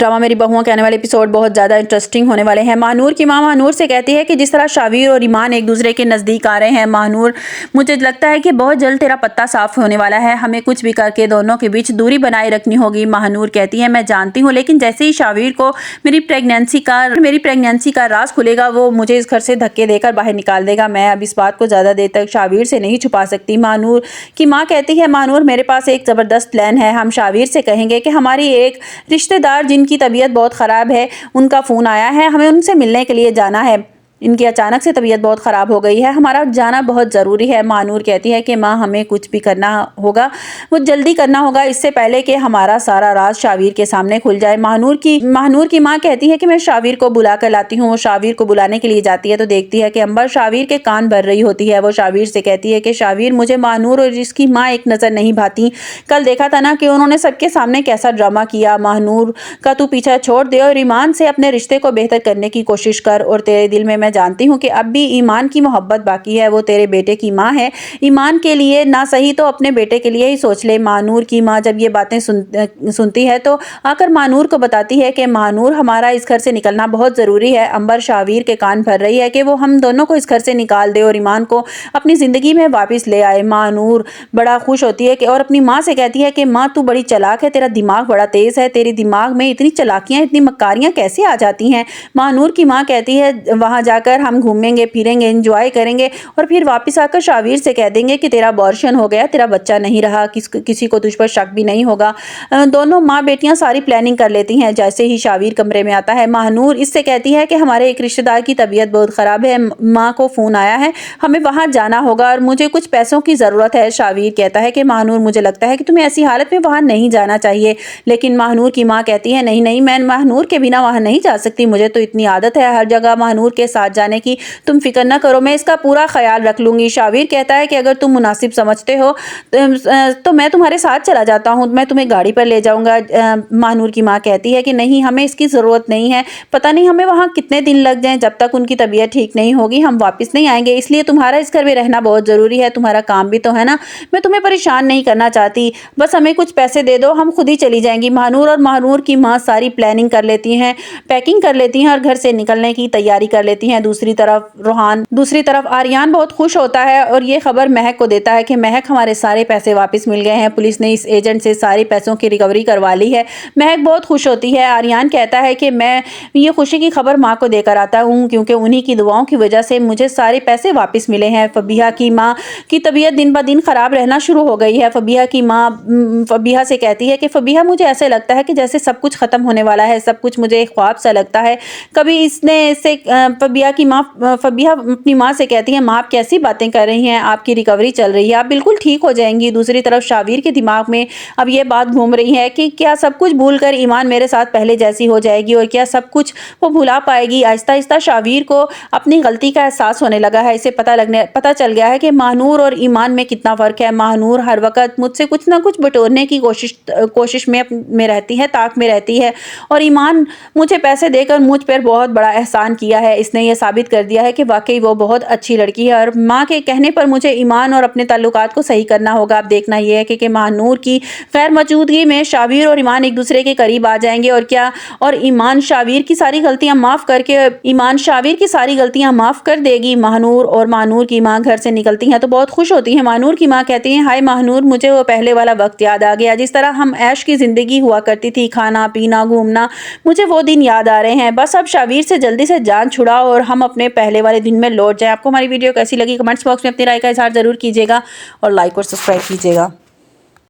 Drama मेरी बहुओं के आने वाले एपिसोड बहुत ज़्यादा इंटरेस्टिंग होने वाले हैं। महानूर की माँ महानूर से कहती है कि जिस तरह शावीर और ईमान एक दूसरे के नज़दीक आ रहे हैं, महानूर मुझे लगता है कि बहुत जल्द तेरा पत्ता साफ होने वाला है, हमें कुछ भी करके दोनों के बीच दूरी बनाए रखनी होगी। महानूर कहती है मैं जानती हूँ, लेकिन जैसे ही शावीर को मेरी प्रेगनेंसी का राज खुलेगा वो मुझे इस घर से धक्के देकर बाहर निकाल देगा। मैं अब इस बात को ज़्यादा देर तक शावीर से नहीं छुपा सकती। महानूर की माँ कहती है महानूर मेरे पास एक ज़बरदस्त प्लान है, हम शावीर से कहेंगे कि हमारी एक रिश्तेदार जिनकी तबीयत बहुत ख़राब है उनका फ़ोन आया है, हमें उनसे मिलने के लिए जाना है, इनकी अचानक से तबीयत बहुत ख़राब हो गई है, हमारा जाना बहुत ज़रूरी है। महानूर कहती है कि माँ हमें कुछ भी करना होगा वो जल्दी करना होगा, इससे पहले कि हमारा सारा राज शावीर के सामने खुल जाए। महानूर की माँ कहती है कि मैं शावीर को बुला कर लाती हूँ। वो शावीर को बुलाने के लिए जाती है तो देखती है कि अंबर शावीर के कान भर रही होती है। वो शावीर से कहती है कि शावीर मुझे महानूर और इसकी माँ एक नज़र नहीं भाती, कल देखा था ना कि उन्होंने सबके सामने कैसा ड्रामा किया। महानूर का तू पीछा छोड़ दे और ईमान से अपने रिश्ते को बेहतर करने की कोशिश कर, और तेरे दिल में जानती हूँ कि अब भी ईमान की मोहब्बत बाकी है, वो तेरे बेटे की माँ है, ईमान के लिए ना सही तो अपने बेटे के लिए ही सोच ले। महानूर की माँ जब ये बातें सुनती है तो आकर महानूर को बताती है कि महानूर हमारा इस घर से निकलना बहुत ज़रूरी है। अंबर शावीर के कान भर रही है कि वो हम दोनों को इस घर से निकाल दे और ईमान को अपनी ज़िंदगी में वापस ले आए। महानूर बड़ा खुश होती है कि और अपनी माँ से कहती है कि माँ तू बड़ी चालाक है, तेरा दिमाग बड़ा तेज़ है, तेरे दिमाग में इतनी चालाकियाँ इतनी मक्कारियाँ कैसे आ जाती हैं। महानूर की माँ कहती है वहाँ जाकर हम घूमेंगे फिरेंगे एंजॉय करेंगे और फिर वापस आकर शावीर से कह देंगे कि तेरा अबॉर्शन हो गया, तेरा बच्चा नहीं रहा, किसी को तुझ पर शक भी नहीं होगा। दोनों माँ बेटियां सारी प्लानिंग कर लेती हैं। जैसे ही शावीर कमरे में आता है महानूर इससे कहती है कि हमारे एक रिश्तेदार की तबीयत बहुत ख़राब है, माँ को फ़ोन आया है, हमें वहाँ जाना होगा और मुझे कुछ पैसों की ज़रूरत है। शावीर कहता है कि महानूर मुझे लगता है कि तुम्हें ऐसी हालत में वहाँ नहीं जाना चाहिए, लेकिन महानूर की माँ कहती है नहीं नहीं मैं महानूर के बिना वहाँ नहीं जा सकती, मुझे तो इतनी आदत है हर जगह महानूर के साथ जाने की, तुम फिक्र न करो मैं इसका पूरा ख्याल रख लूँगी। शावीर कहता है कि अगर तुम मुनासिब समझते हो तो मैं तुम्हारे साथ चला जाता हूँ, मैं तुम्हें गाड़ी पर ले जाऊँगा। महानूर की माँ कहती है कि नहीं हमें इसकी ज़रूरत नहीं है, पता नहीं हमें वहाँ कितने दिन लग जाएँ, जब तक उनकी तबीयत ठीक नहीं होगी हम वापस नहीं आएंगे, इसलिए तुम्हारा इस घर में रहना बहुत ज़रूरी है, तुम्हारा काम भी तो है ना, मैं तुम्हें परेशान नहीं करना चाहती, बस हमें कुछ पैसे दे दो हम खुद ही चली जाएंगी। महानूर की माँ सारी प्लानिंग कर लेती हैं, पैकिंग कर लेती हैं और घर से निकलने की तैयारी कर लेती हैं। दूसरी तरफ आर्यन बहुत खुश होता है और ये खबर महक को देता है कि महक हमारे सारे पैसे वापस मिल गए हैं, पुलिस ने इस एजेंट से सारे पैसों की रिकवरी करवा ली है। महक बहुत खुश होती है। आर्यन कहता है कि मैं ये खुशी की खबर माँ को देकर आता हूँ क्योंकि उन्हीं की दुआओं की वजह से मुझे सारे पैसे वापस मिले हैं। फबीहा की माँ की तबीयत दिन ब दिन खराब रहना शुरू हो गई है। फबीहा की माँ फबीहा से कहती है कि फबीहा मुझे ऐसे लगता है कि जैसे सब कुछ खत्म होने वाला है, सब कुछ मुझे एक ख्वाब सा लगता है। कभी इसने से फबीहा अपनी माँ से कहती है माँ आप कैसी बातें कर रही हैं, आपकी रिकवरी चल रही है, आप बिल्कुल ठीक हो जाएंगी। दूसरी तरफ शावीर के दिमाग में अब ये बात घूम रही है कि क्या सब कुछ भूलकर ईमान मेरे साथ पहले जैसी हो जाएगी और क्या सब कुछ वो भुला पाएगी। आहिस्ता आहिस्ता शावीर को अपनी गलती का एहसास होने लगा है। इसे पता चल गया है कि महानूर और ईमान में कितना फ़र्क है। महानूर हर वक्त मुझसे कुछ ना कुछ बटोरने की कोशिश में रहती है, ताक में रहती है, और ईमान मुझे पैसे देकर मुझ पर बहुत बड़ा एहसान किया है। इसने ये साबित कर दिया है कि वाकई वो बहुत अच्छी लड़की है और माँ के कहने पर मुझे ईमान और अपने ताल्लुकात को सही करना होगा। अब देखना यह है कि महानूर की गैर मौजूदगी में शावीर और ईमान एक दूसरे के करीब आ जाएंगे और ईमान शावीर की सारी गलतियां माफ़ कर देगी। महानूर की माँ घर से निकलती हैं तो बहुत खुश होती हैं। महानूर की माँ कहती हैं हाय महानूर मुझे वो पहले वाला वक्त याद आ गया, जिस तरह हम ऐश की ज़िंदगी हुआ करती थी, खाना पीना घूमना, मुझे वो दिन याद आ रहे हैं। बस अब शावीर से जल्दी से जान छुड़ाओ और हम अपने पहले वाले दिन में लौट जाए। आपको हमारी वीडियो कैसी लगी कमेंट्स बॉक्स में अपनी राय का इजहार जरूर कीजिएगा और लाइक और सब्सक्राइब कीजिएगा।